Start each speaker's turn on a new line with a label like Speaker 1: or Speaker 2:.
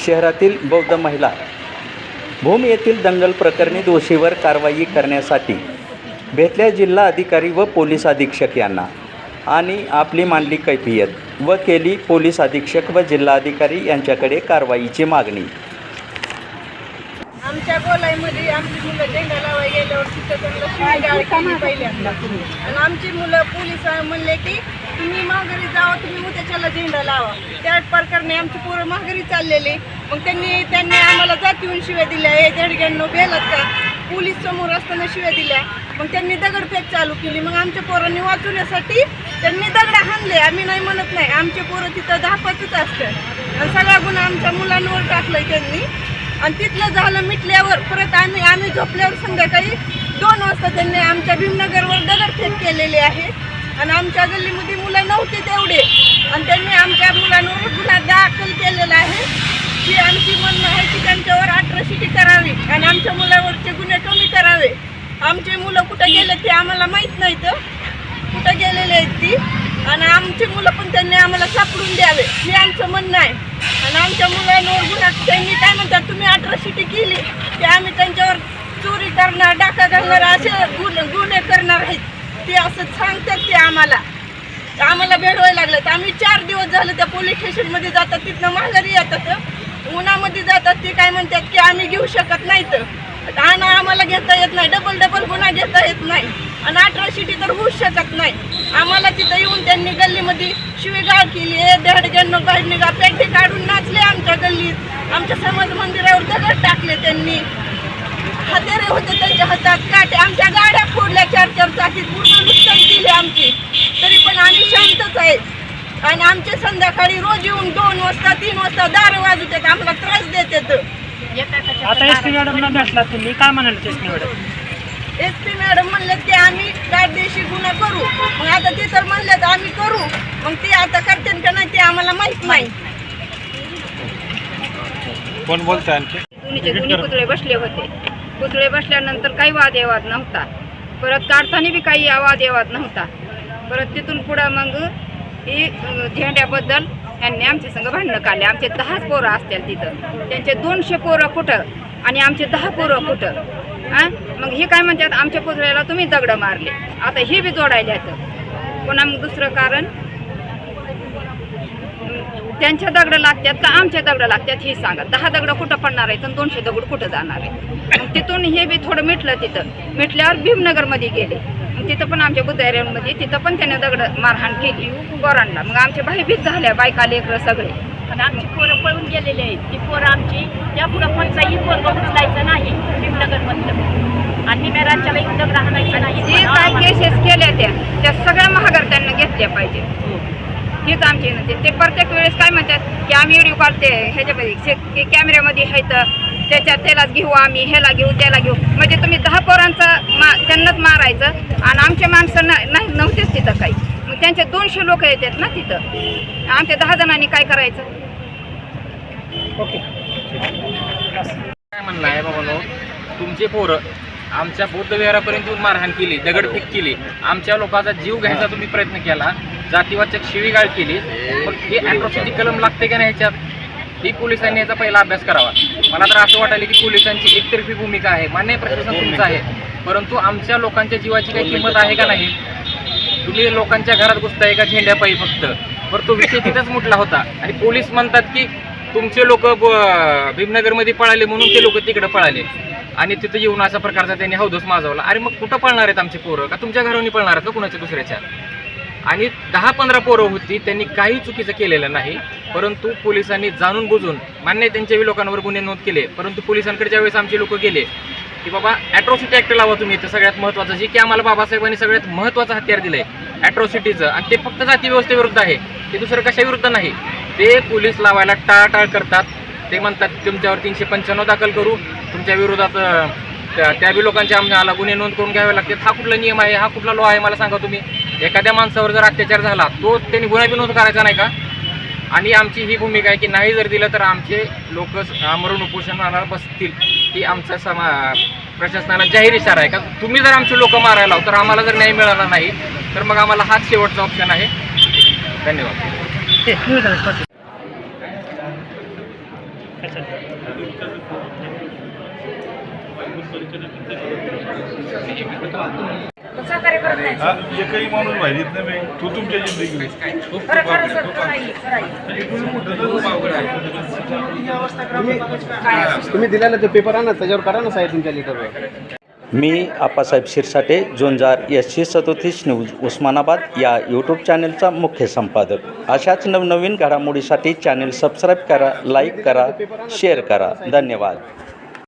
Speaker 1: शहरातील बौद्ध महिला भूम येथील दंगल प्रकरणी दोषीवर कारवाई करण्यासाठी भेटल्या जिल्हा अधिकारी व पोलीस अधीक्षक यांना आणि आपली मांडली कैफियत व केली पोलीस अधीक्षक व जिल्हाधिकारी यांच्याकडे कारवाईची मागणी।
Speaker 2: आमच्या गोलाईमध्ये आमची मुलं झेंडा लावायला गेल्यावर तिथं त्यांना शिवीगाळ केली पहिल्यांदा आणि आमची मुलं पोलीस म्हणले की तुम्ही माघारी जावा, तुम्ही उद्याच्याला झेंडा लावा। त्या प्रकारे आमची पोरं माघारी चाललेले, मग त्यांनी आम्हाला जातीहून शिव्या दिल्या, हे दडग्यांनो बेलात का, पोलीस समोर असताना शिव्या दिल्या। मग त्यांनी दगडफेक चालू केली, मग आमच्या पोरांनी वाचवण्यासाठी त्यांनी दगड हाणले। आम्ही नाही म्हणत नाही, आमचे पोरं तिथं धापातच असतात आणि सगळा गुन्हा आमच्या मुलांवर टाकलाय त्यांनी। आणि तिथलं झालं मिटल्यावर परत आम्ही झोपल्यावर संध्याकाळी 2 वाजता त्यांनी आमच्या भीमनगरवर दगडफेक केलेले आहे आणि आमच्या गल्लीमध्ये मुलं नव्हते तेवढे आणि त्यांनी आमच्या मुलांवर गुन्हा दाखल केलेला आहे की आमची म्हणणं आहे की त्यांच्यावर अट्रॉसिटी करावी आणि आमच्या मुलावरचे गुन्हे कमी करावे। आमचे मुलं कुठं गेले ते आम्हाला माहीत नाही, तर कुठं गेलेले आहेत ती, आणि आमची मुलं पण त्यांनी आम्हाला सापडून द्यावे हे आमचं म्हणणं आहे। आणि आमच्या मुलांवर गुन्हा त्यांनी काय म्हणतात, तुम्ही अट्रॉसिटी केली की आम्ही त्यांच्यावर चोरी करणार, डाका घालणार, असे गुन्हे करणार आहेत ते असं सांगतात। ते आम्हाला भेडवायला लागलं तर आम्ही 4 दिवस झालं त्या पोलीस स्टेशनमध्ये जातात, तिथनं माघारी येतात, उन्हामध्ये जातात। ते काय म्हणतात की आम्ही घेऊ शकत नाही, तर आम्हाला घेता येत नाही, डबल गुन्हा घेता येत नाही आणि अट्रॉसिटी तर होऊच शकत नाही। आम्हाला तिथं येऊन त्यांनी गल्लीमध्ये शिवीगाळ केली, दडग्यांनो बाहेर निघा, पेटे काढून नाचले आमच्या गल्लीत, आमच्या समाज मंदिरावर दगड टाकले त्यांनी, हत्यारे होते त्यांच्या हातात, काटे, आमच्या गाड्या फोडल्या 4 चाकीत, पूर्ण नुकसान केले आमची, तरी पण आम्ही शांतच आहे। आणि आमचे संध्याकाळी रोज येऊन 2 वाजता 3 वाजता दार वाजवतात, आम्हाला त्रास देतात।
Speaker 3: आता एसपी मॅडमना भेटला तुम्ही, काय म्हणाले एसपी मॅडम?
Speaker 2: एसपी मॅडम म्हणलेत की आम्ही कायदेशीर गुन्हा करू, मग आता ते तर म्हणलेत आम्ही करू, मग ते आता करते का नाही ते आम्हाला माहित नाही।
Speaker 4: कोण बोलतंय आणखी?
Speaker 5: दोन्ही पुतळे बसले होते, पुतळे बसल्यानंतर काही वादविवाद नव्हता, परत काढताना बी काही वादविवाद नव्हता। परत तिथून पुढं मग ही झेंड्याबद्दल यांनी आमच्या संग भांडणं काढले। आमचे 10 पोरं असतील तिथं, त्यांचे 200 पोरं कुठं आणि आमचे 10 पोरं कुठं? मग हे काय म्हणतात, आमच्या पुतळ्याला तुम्ही दगड मारले, आता हे बी जोडायला येतं पुन्हा। मग दुसरं कारण, त्यांच्या दगड लागतात का आमच्या दगड लागतात हे सांगा। 10 दगड कुठं पडणार आहेत आणि 200 दगड कुठं जाणार आहे? मग तिथून हे बी थोडं मिटलं, तिथं मिटल्यावर भीमनगरमध्ये गेले, मग तिथं पण आमच्या बुद्धाऱ्यांमध्ये तिथं पण त्याने दगड मारहाण केली पोरांना। मग आमच्या भयभीत झाल्या, बायका लेकरं सगळे,
Speaker 6: आणि आमची पोरं पळून गेलेले आहेत। ती पोरं आमची त्या पुढं कोणताही पोरं उचलायचं नाही भीमनगरमधलं, आणि मी राज्याला येऊन दगड हाणायचं नाही।
Speaker 5: जे काय केसेस केल्या त्या सगळ्या महागार त्यांना घेतल्या पाहिजे, हेच आमची विनंती। ते प्रत्येक वेळेस काय म्हणतात की आम्ही व्हिडिओ काढते ह्याच्यामध्ये कॅमेऱ्यामध्ये आहे, तर त्याच्यात त्यालाच घेऊ, आम्ही ह्याला घेऊ त्याला घेऊ, म्हणजे तुम्ही 10 पोरांचं त्यांनाच मारायचं आणि आमच्या माणसं नव्हतेच तिथं काही, मग त्यांचे 200 लोक येतात ना तिथं, आमच्या 10 जणांनी काय करायचं?
Speaker 3: ओके,
Speaker 4: काय म्हणणं आहे बाबांनो, तुमचे पोरं आमच्या बौद्ध विहारापर्यंत येऊन मारहाण केली, दगडफेक केली, आमच्या लोकांचा जीव घ्यायचा तुम्ही प्रयत्न केला, जातीवाचक शिवीगाळ केली, मग हे अॅट्रॉसिटी कलम लागते का नाही ह्याच्यात? ही पोलिसांनी याचा पहिला अभ्यास करावा। मला तर असं वाटायला की पोलिसांची एकतर्फी भूमिका आहे, मान्य प्रशासन तुमचं आहे, परंतु आमच्या लोकांच्या जीवाची काही किंमत आहे का नाही? तुम्ही लोकांच्या घरात घुसताय का झेंड्यापायी फक्त? बरं, तो विषय तिथंच मुटला होता आणि पोलीस म्हणतात की तुमचे लोक भीमनगरमध्ये पळाले म्हणून ते लोक तिकडे पळाले आणि तिथं येऊन अशा प्रकारचा त्यांनी हौदोस माजवला। अरे मग कुठं पळणार आहेत आमचे पोरं? का तुमच्या घरावरून पळणार आहेत का कुणाच्या दुसऱ्याच्या? आणि 10-15 पोरं होती, त्यांनी काही चुकीचं केलेलं नाही, परंतु पोलिसांनी जाणून बुजून, मान्य त्यांच्याही लोकांवर गुन्हे नोंद केले, परंतु पोलिसांकडे ज्यावेळेस आमचे लोक गेले की बाबा ॲट्रॉसिटी ॲक्ट लावा तुम्ही, तर सगळ्यात महत्त्वाचं जे की आम्हाला बाबासाहेबांनी सगळ्यात महत्त्वाचं हत्यार दिलं आहे ॲट्रॉसिटीचं, आणि ते फक्त जाती व्यवस्थेविरुद्ध आहे, ते दुसरं कशाविरुद्ध नाही। ते पोलीस लावायला टाळाटाळ करतात, ते म्हणतात तुमच्यावर 395 दाखल करू, तुमच्या विरोधात त्या बी लोकांच्या आम्हाला गुन्हे नोंद करून घ्यावे लागतात। हा कुठला नियम आहे, हा कुठला लॉ आहे मला सांगा तुम्ही? एखाद्या माणसावर जर अत्याचार झाला तो त्यांनी गुन्हा बी नोंद करायचा नाही का? आणि आमची ही भूमिका आहे की नाही जर दिलं तर आमचे लोक आमरण उपोषणाला बसतील, ही आमचा प्रशासनाला जाहीर इशारा आहे का तुम्ही जर आमचे लोक मारायला तर आम्हाला जर न्याय मिळाला नाही तर मग आम्हाला हाच शेवटचा ऑप्शन आहे। धन्यवाद।
Speaker 3: त्याच्यात.
Speaker 7: हा, एकही माणूस माहितीत नाही तू तुमच्या जिंदगी
Speaker 8: तुम्ही दिलेला ते पेपर आणा त्याच्यावर करा ना साहेब तुमच्या लिटरवर.
Speaker 1: मी आप्पासाहेब शिरसाटे, झुंजार SC37 न्यूज उस्मानाबाद या यूट्यूब चॅनलचा मुख्य संपादक. अशाच नवनवीन घडामोडीसाठी चॅनल सबस्क्राईब करा, लाईक करा, शेअर करा. धन्यवाद.